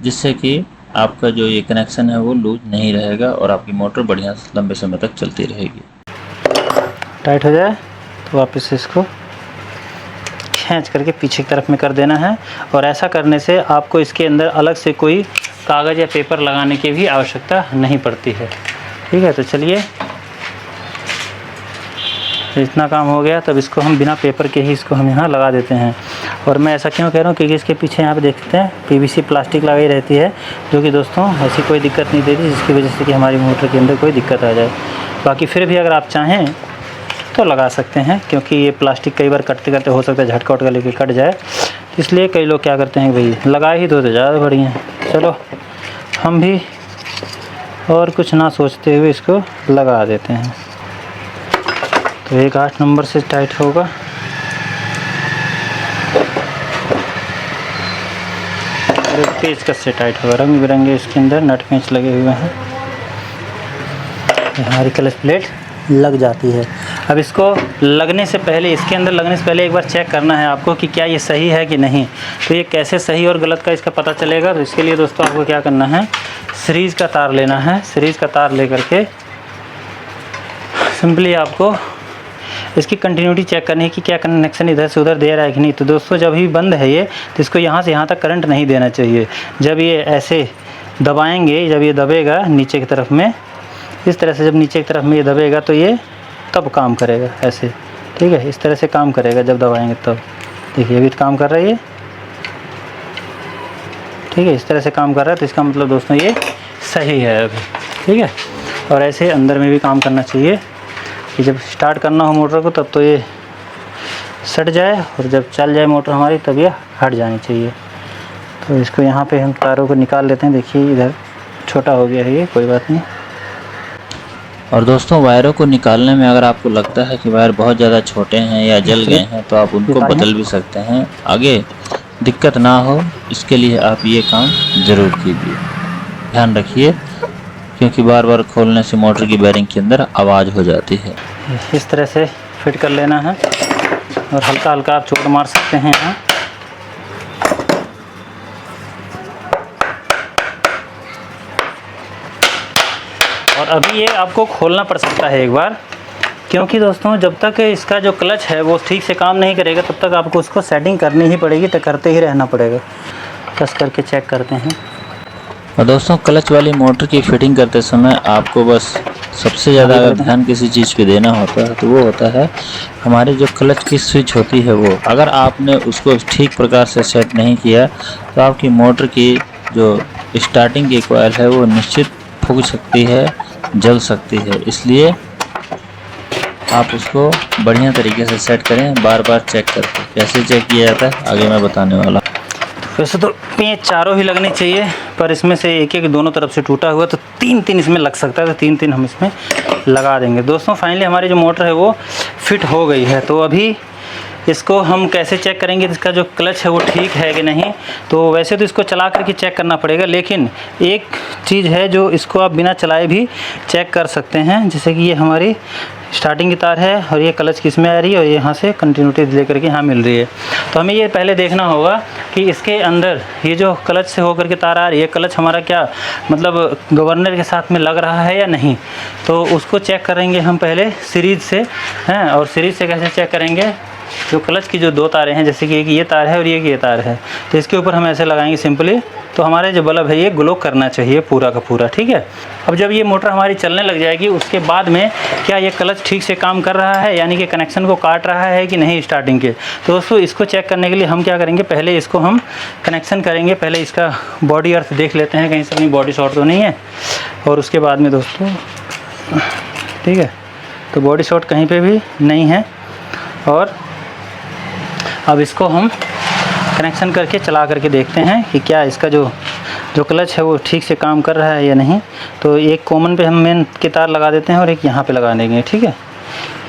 जिससे कि आपका जो ये कनेक्शन है वो लूज नहीं रहेगा और आपकी मोटर बढ़िया लंबे समय तक चलती रहेगी। टाइट हो जाए तो वापस इसको खींच करके पीछे की तरफ में कर देना है। और ऐसा करने से आपको इसके अंदर अलग से कोई कागज़ या पेपर लगाने की भी आवश्यकता नहीं पड़ती है, ठीक है। तो चलिए इतना काम हो गया, तब इसको हम बिना पेपर के ही इसको हम यहाँ लगा देते हैं। और मैं ऐसा क्यों कह रहा हूँ, क्योंकि इसके पीछे यहाँ पे देख सकते हैं पीवीसी प्लास्टिक लगाई रहती है, जो कि दोस्तों ऐसी कोई दिक्कत नहीं देती जिसकी वजह से कि हमारी मोटर के अंदर कोई दिक्कत आ जाए। बाकी फिर भी अगर आप चाहें तो लगा सकते हैं, क्योंकि ये प्लास्टिक कई बार कटते करते हो सकता है झटका उटका लेके कट जाए, इसलिए कई लोग क्या करते हैं भाई लगा ही दो तो ज़्यादा बढ़िया। चलो हम भी और कुछ ना सोचते हुए इसको लगा देते हैं। तो एक 8 नंबर से टाइट होगा। और एक पेचकस से टाइट होगा, रंग बिरंगे इसके अंदर नट पेंच लगे हुए हैं। हमारी क्लच प्लेट लग जाती है। अब इसको लगने से पहले, इसके अंदर लगने से पहले एक बार चेक करना है आपको कि क्या ये सही है कि नहीं। तो ये कैसे सही और गलत का इसका पता चलेगा, तो इसके लिए दोस्तों आपको क्या करना है, सीरीज़ का तार लेना है। सीरीज़ का तार लेकर के सिंपली आपको इसकी कंटिन्यूटी चेक करनी है कि क्या कनेक्शन इधर से उधर दे रहा है कि नहीं। तो दोस्तों जब भी बंद है ये, तो इसको यहाँ से यहाँ तक करंट नहीं देना चाहिए। जब ये ऐसे दबाएंगे, जब ये दबेगा नीचे की तरफ में, इस तरह से जब नीचे की तरफ में ये दबेगा तो ये तब काम करेगा ऐसे, ठीक है। इस तरह से काम करेगा जब दबाएंगे तब। देखिए अभी तो काम कर रही है, ठीक है। इस तरह से काम कर रहा है, तो इसका मतलब दोस्तों ये सही है अभी, ठीक है। और ऐसे अंदर में भी काम करना चाहिए कि जब स्टार्ट करना हो मोटर को तब तो ये सट जाए, और जब चल जाए मोटर हमारी तब ये हट जानी चाहिए। तो इसको यहाँ पे हम तारों को निकाल लेते हैं। देखिए इधर छोटा हो गया है ये, कोई बात नहीं। और दोस्तों वायरों को निकालने में अगर आपको लगता है कि वायर बहुत ज़्यादा छोटे हैं या जल गए हैं, तो आप उनको बदल भी सकते हैं। आगे दिक्कत ना हो इसके लिए आप ये काम ज़रूर कीजिए, ध्यान रखिए, क्योंकि बार बार खोलने से मोटर की बेरिंग के अंदर आवाज़ हो जाती है। इस तरह से फिट कर लेना है, और हल्का हल्का आप चोट मार सकते हैं यहाँ। और अभी ये आपको खोलना पड़ सकता है एक बार, क्योंकि दोस्तों जब तक इसका जो क्लच है वो ठीक से काम नहीं करेगा तब तक आपको उसको सेटिंग करनी ही पड़ेगी, तो करते ही रहना पड़ेगा। कस करके चेक करते हैं। और दोस्तों क्लच वाली मोटर की फिटिंग करते समय आपको बस सबसे ज़्यादा अगर ध्यान किसी चीज़ पे देना होता है तो वो होता है हमारे जो क्लच की स्विच होती है वो, अगर आपने उसको ठीक प्रकार से सेट नहीं किया तो आपकी मोटर की जो स्टार्टिंग की कॉइल है वो निश्चित फूक सकती है, जल सकती है। इसलिए आप उसको बढ़िया तरीके से सेट करें, बार बार चेक करके। कैसे चेक किया जाता है आगे मैं बताने वाला। वैसे तो पेंच चारों ही लगने चाहिए, पर इसमें से एक एक दोनों तरफ से टूटा हुआ तो तीन तीन इसमें लग सकता है, तो तीन तीन हम इसमें लगा देंगे। दोस्तों फाइनली हमारी जो मोटर है वो फिट हो गई है। तो अभी इसको हम कैसे चेक करेंगे इसका जो क्लच है वो ठीक है कि नहीं। तो वैसे तो इसको चला करके चेक करना पड़ेगा, लेकिन एक चीज़ है जो इसको आप बिना चलाए भी चेक कर सकते हैं। जैसे कि ये हमारी स्टार्टिंग की तार है और ये क्लच किस में आ रही है और यहाँ से कंटिन्यूटी लेकर के यहाँ मिल रही है। तो हमें ये पहले देखना होगा कि इसके अंदर ये जो क्लच से होकर के तार आ रही है, क्लच हमारा क्या मतलब गवर्नर के साथ में लग रहा है या नहीं। तो उसको चेक करेंगे हम पहले सीरीज से हैं। और सीरीज से कैसे चेक करेंगे, जो क्लच की जो दो तारें हैं, जैसे कि एक ये तार है और एक ये तार है, तो इसके ऊपर हम ऐसे लगाएंगे सिंपली, तो हमारे जो बल्ब है ये ग्लो करना चाहिए पूरा का पूरा। ठीक है। अब जब ये मोटर हमारी चलने लग जाएगी उसके बाद में क्या ये क्लच ठीक से काम कर रहा है, यानी कि कनेक्शन को काट रहा है कि नहीं स्टार्टिंग के। तो दोस्तों इसको चेक करने के लिए हम क्या करेंगे, पहले इसको हम कनेक्शन करेंगे। पहले इसका बॉडी अर्थ देख लेते हैं कहीं से अपनी बॉडी शॉर्ट तो नहीं है। और उसके बाद में दोस्तों ठीक है, तो बॉडी शॉर्ट कहीं पर भी नहीं है। और अब इसको हम कनेक्शन करके चला करके देखते हैं कि क्या इसका जो क्लच है वो ठीक से काम कर रहा है या नहीं। तो एक कॉमन पे हम मेन की तार लगा देते हैं और एक यहाँ पे लगा देंगे। ठीक है,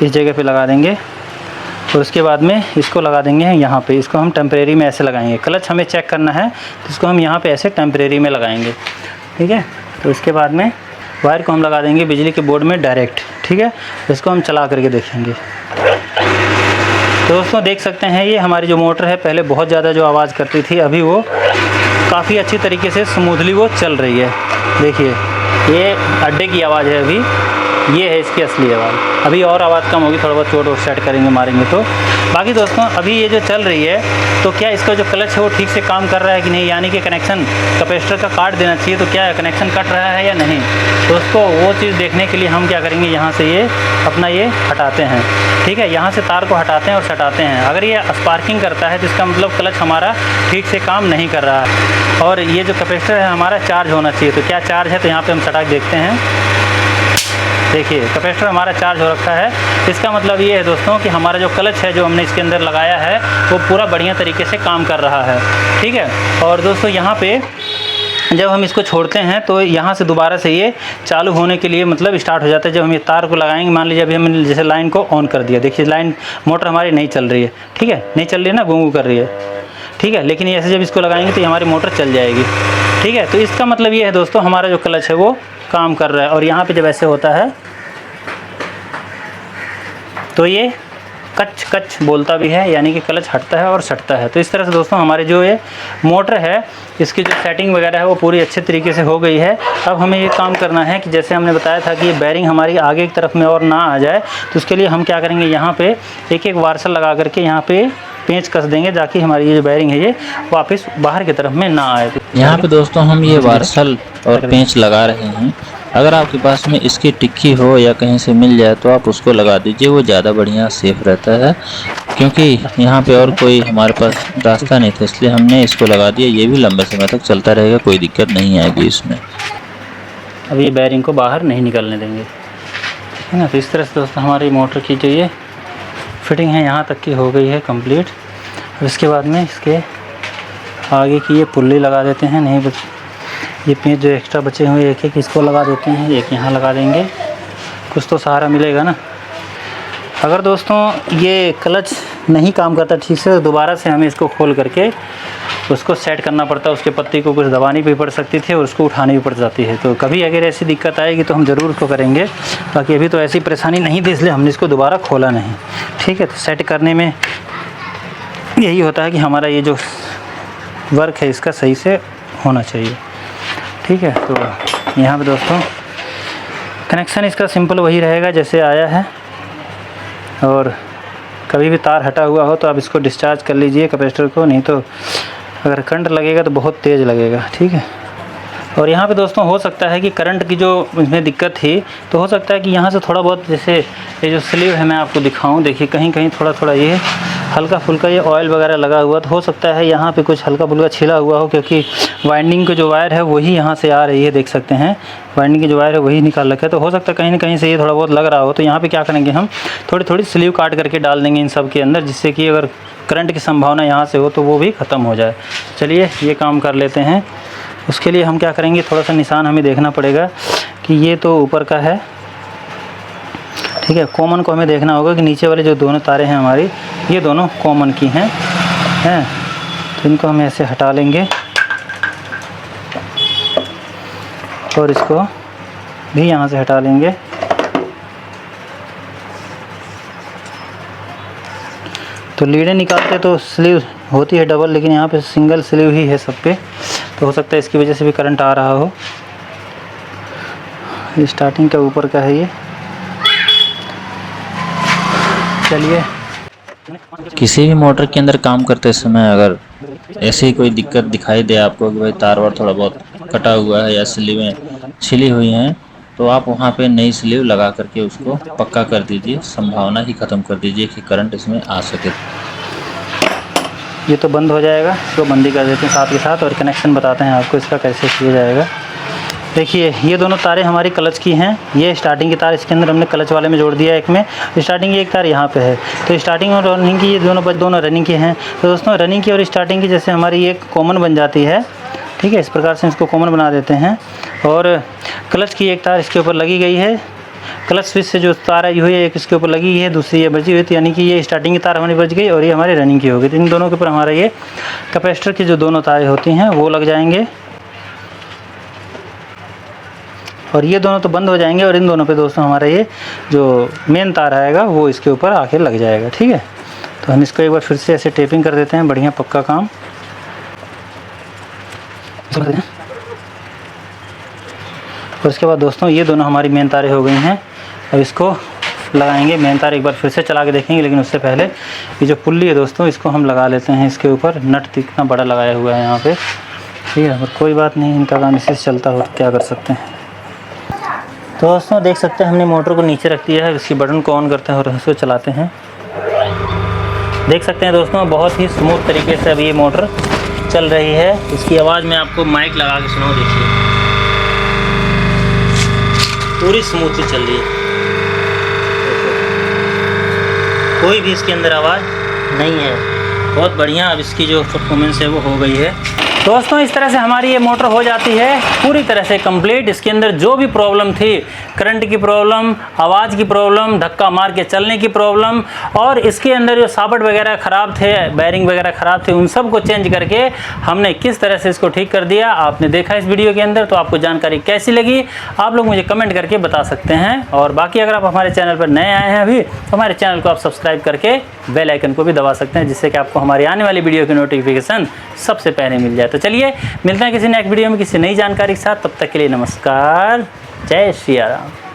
इस जगह पे लगा देंगे और उसके बाद में इसको लगा देंगे यहाँ पे। इसको हम टेम्परेरी में ऐसे लगाएंगे। क्लच हमें चेक करना है तो इसको हम यहाँ पे ऐसे टेम्परेरी में लगाएंगे। ठीक है, तो इसके बाद में वायर को हम लगा देंगे बिजली के बोर्ड में डायरेक्ट। ठीक है, इसको हम चला करके देखेंगे। तो दोस्तों देख सकते हैं ये हमारी जो मोटर है पहले बहुत ज़्यादा जो आवाज़ करती थी, अभी वो काफ़ी अच्छी तरीके से स्मूथली वो चल रही है। देखिए ये अड्डे की आवाज़ है, अभी ये है इसकी असली आवाज़। अभी और आवाज़ कम होगी, थोड़ा बहुत चोट और सेट करेंगे मारेंगे तो। बाकी दोस्तों अभी ये जो चल रही है तो क्या इसका जो क्लच है वो ठीक से काम कर रहा है कि नहीं, यानी कि कनेक्शन कैपेसिटर का काट देना चाहिए, तो क्या कनेक्शन कट रहा है या नहीं। दोस्तों वो चीज़ देखने के लिए हम क्या करेंगे, यहाँ से ये अपना ये हटाते हैं। ठीक है, यहाँ से तार को हटाते हैं और सटाते हैं। अगर ये स्पार्किंग करता है तो इसका मतलब क्लच हमारा ठीक से काम नहीं कर रहा है। और ये जो कैपेसिटर है हमारा चार्ज होना चाहिए, तो क्या चार्ज है, तो यहाँ पे हम सटा के देखते हैं। देखिए कैपेसिटर हमारा चार्ज हो रखा है। इसका मतलब ये है दोस्तों कि हमारा जो क्लच है जो हमने इसके अंदर लगाया है वो पूरा बढ़िया तरीके से काम कर रहा है। ठीक है, और दोस्तों यहाँ पे जब हम इसको छोड़ते हैं तो यहाँ से दोबारा से ये चालू होने के लिए मतलब स्टार्ट हो जाता है। जब हम ये तार को लगाएंगे, मान लीजिए अभी हमने जैसे लाइन को ऑन कर दिया, देखिए लाइन मोटर हमारी नहीं चल रही है। ठीक है, नहीं चल रही है ना, गूंगू कर रही है। ठीक है, लेकिन ऐसे जब इसको लगाएंगे तो हमारी मोटर चल जाएगी। ठीक है, तो इसका मतलब ये है दोस्तों हमारा जो क्लच है वो काम कर रहा है। और यहाँ पे जब ऐसे होता है तो ये कच कच बोलता भी है, यानी कि क्लच हटता है और सटता है। तो इस तरह से दोस्तों हमारे जो ये मोटर है इसकी जो सेटिंग वगैरह है वो पूरी अच्छे तरीके से हो गई है। अब हमें ये काम करना है कि जैसे हमने बताया था कि ये बैरिंग हमारी आगे की तरफ में और ना आ जाए, तो उसके लिए हम क्या करेंगे, यहाँ पे एक एक वार्सल लगा करके यहाँ पे पेंच कस देंगे ताकि हमारी ये जो बैरिंग है ये वापस बाहर की तरफ में ना आए। यहाँ पे दोस्तों हम ये वार्सल और पेंच लगा रहे हैं। अगर आपके पास में इसकी टिक्की हो या कहीं से मिल जाए तो आप उसको लगा दीजिए, वो ज़्यादा बढ़िया सेफ रहता है। क्योंकि यहाँ पे और कोई हमारे पास रास्ता नहीं था, इसलिए हमने इसको लगा दिया। ये भी लंबे समय तक चलता रहेगा, कोई दिक्कत नहीं आएगी इसमें। अब ये बैरिंग को बाहर नहीं निकलने देंगे, है ना। तो इस तरह से दोस्तों हमारी मोटर की जो ये फिटिंग है यहाँ तक की हो गई है कंप्लीट। और इसके बाद में इसके आगे की ये पुल्ली लगा देते हैं। नहीं बस ये पेंच जो एक्स्ट्रा बचे हुए एक एक इसको लगा देते हैं, एक यहाँ लगा देंगे, कुछ तो सहारा मिलेगा ना। अगर दोस्तों ये क्लच नहीं काम करता ठीक से तो दोबारा से हमें इसको खोल करके उसको सेट करना पड़ता है। उसके पत्ती को कुछ दबानी भी पड़ सकती थी और उसको उठानी भी पड़ जाती है। तो कभी अगर ऐसी दिक्कत आएगी तो हम ज़रूर उसको करेंगे। बाकी अभी तो ऐसी परेशानी नहीं थी इसलिए हमने इसको दोबारा खोला नहीं। ठीक है, तो सेट करने में यही होता है कि हमारा ये जो वर्क है इसका सही से होना चाहिए। ठीक है, तो यहाँ पे दोस्तों कनेक्शन इसका सिंपल वही रहेगा जैसे आया है। और कभी भी तार हटा हुआ हो तो आप इसको डिस्चार्ज कर लीजिए कैपेसिटर को, नहीं तो अगर करंट लगेगा तो बहुत तेज़ लगेगा। ठीक है, और यहाँ पे दोस्तों हो सकता है कि करंट की जो इसमें दिक्कत थी, तो हो सकता है कि यहाँ से थोड़ा बहुत, जैसे ये जो स्लीव है मैं आपको दिखाऊं, देखिए कहीं कहीं थोड़ा थोड़ा ये हल्का फुल्का ये ऑयल वगैरह लगा हुआ, तो हो सकता है यहाँ पे कुछ हल्का फुल्का छिला हुआ हो, क्योंकि वाइंडिंग का जो वायर है वही यहाँ से आ रही है, देख सकते हैं वाइंडिंग की जो वायर है वही निकाल रखा है। तो हो सकता है कहीं ना कहीं से ये थोड़ा बहुत लग रहा हो। तो यहाँ पे क्या करेंगे, हम थोड़ी थोड़ी स्लीव काट करके डाल देंगे इन सब के अंदर, जिससे कि अगर करंट की संभावना यहाँ से हो तो वो भी ख़त्म हो जाए। चलिए ये काम कर लेते हैं। उसके लिए हम क्या करेंगे, थोड़ा सा निशान हमें देखना पड़ेगा कि ये तो ऊपर का है, ठीक है। कॉमन को हमें देखना होगा कि नीचे वाले जो दोनों तारे हैं हमारी, ये दोनों कॉमन की हैं, तो इनको हम ऐसे हटा लेंगे और इसको भी यहाँ से हटा लेंगे। तो लीडें निकालते तो स्लीव होती है डबल, लेकिन यहाँ पे सिंगल स्लीव ही है सब पे, तो हो सकता है इसकी वजह से भी करंट आ रहा हो। ये स्टार्टिंग का ऊपर का है ये। चलिए, किसी भी मोटर के अंदर काम करते समय अगर ऐसी कोई दिक्कत दिखाई दे आपको कि भाई तार वार थोड़ा बहुत कटा हुआ है या स्लीवें छिली हुई हैं, तो आप वहाँ पे नई स्लीव लगा करके उसको पक्का कर दीजिए, संभावना ही ख़त्म कर दीजिए कि करंट इसमें आ सके। ये तो बंद हो जाएगा, इसको बंदी कर देते हैं साथ के साथ, और कनेक्शन बताते हैं आपको इसका कैसे किया जाएगा। देखिए ये दोनों तारें हमारी क्लच की हैं, ये स्टार्टिंग की तार इसके अंदर हमने क्लच वाले में जोड़ दिया एक में, स्टार्टिंग की एक तार यहाँ पे है। तो स्टार्टिंग और रनिंग की ये दोनों रनिंग की हैं। तो दोस्तों रनिंग की और स्टार्टिंग की जैसे हमारी ये कॉमन बन जाती है, ठीक है, इस प्रकार से इसको कॉमन बना देते हैं। और क्लच की एक तार इसके ऊपर लगी गई है, क्लच स्विच से जो तार आई हुई है एक इसके ऊपर लगी है, दूसरी ये बची हुई थी, यानी कि ये स्टार्टिंग की तार हमारी बच गई और ये हमारी रनिंग की हो गई। तो इन दोनों के ऊपर हमारा ये कैपेसिटर की जो दोनों तारें होती हैं वो लग जाएंगे, और ये दोनों तो बंद हो जाएंगे, और इन दोनों पे दोस्तों हमारा ये जो मेन तार आएगा वो इसके ऊपर आके लग जाएगा, ठीक है। तो हम इसको एक बार फिर से ऐसे टेपिंग कर देते हैं, बढ़िया पक्का काम। और उसके बाद दोस्तों ये दोनों हमारी मेन तारें हो गई हैं। अब इसको लगाएंगे, मेन तार एक बार फिर से चला के देखेंगे, लेकिन उससे पहले ये जो पुल्ली है दोस्तों इसको हम लगा लेते हैं। इसके ऊपर नट कितना बड़ा लगाया हुआ है यहाँ पे, ठीक है, और कोई बात नहीं, इनका काम इसी से चलता हो, क्या कर सकते हैं। तो दोस्तों देख सकते हैं हमने मोटर को नीचे रख दिया है, इसकी बटन को ऑन करते हैं और इसको चलाते हैं। देख सकते हैं दोस्तों बहुत ही स्मूथ तरीके से अब ये मोटर चल रही है। इसकी आवाज़ मैं आपको माइक लगा के सुनाऊं, देखिए पूरी स्मूथली चल रही है, कोई भी इसके अंदर आवाज़ नहीं है, बहुत बढ़िया। अब इसकी जो परफॉर्मेंस है वो हो गई है। दोस्तों इस तरह से हमारी ये मोटर हो जाती है पूरी तरह से कंप्लीट। इसके अंदर जो भी प्रॉब्लम थी, करंट की प्रॉब्लम, आवाज़ की प्रॉब्लम, धक्का मार के चलने की प्रॉब्लम, और इसके अंदर जो साबट वगैरह ख़राब थे, बैरिंग वगैरह ख़राब थे, उन सब को चेंज करके हमने किस तरह से इसको ठीक कर दिया आपने देखा इस वीडियो के अंदर। तो आपको जानकारी कैसी लगी आप लोग मुझे कमेंट करके बता सकते हैं। और बाकी अगर आप हमारे चैनल पर नए आए हैं अभी, तो हमारे चैनल को आप सब्सक्राइब करके बेल आइकन को भी दबा सकते हैं, जिससे कि आपको हमारी आने वाली वीडियो की नोटिफिकेशन सबसे पहले मिल जाए। तो चलिए मिलते हैं किसी नेक्स्ट वीडियो में किसी नई जानकारी के साथ, तब तक के लिए नमस्कार, जय श्री राम।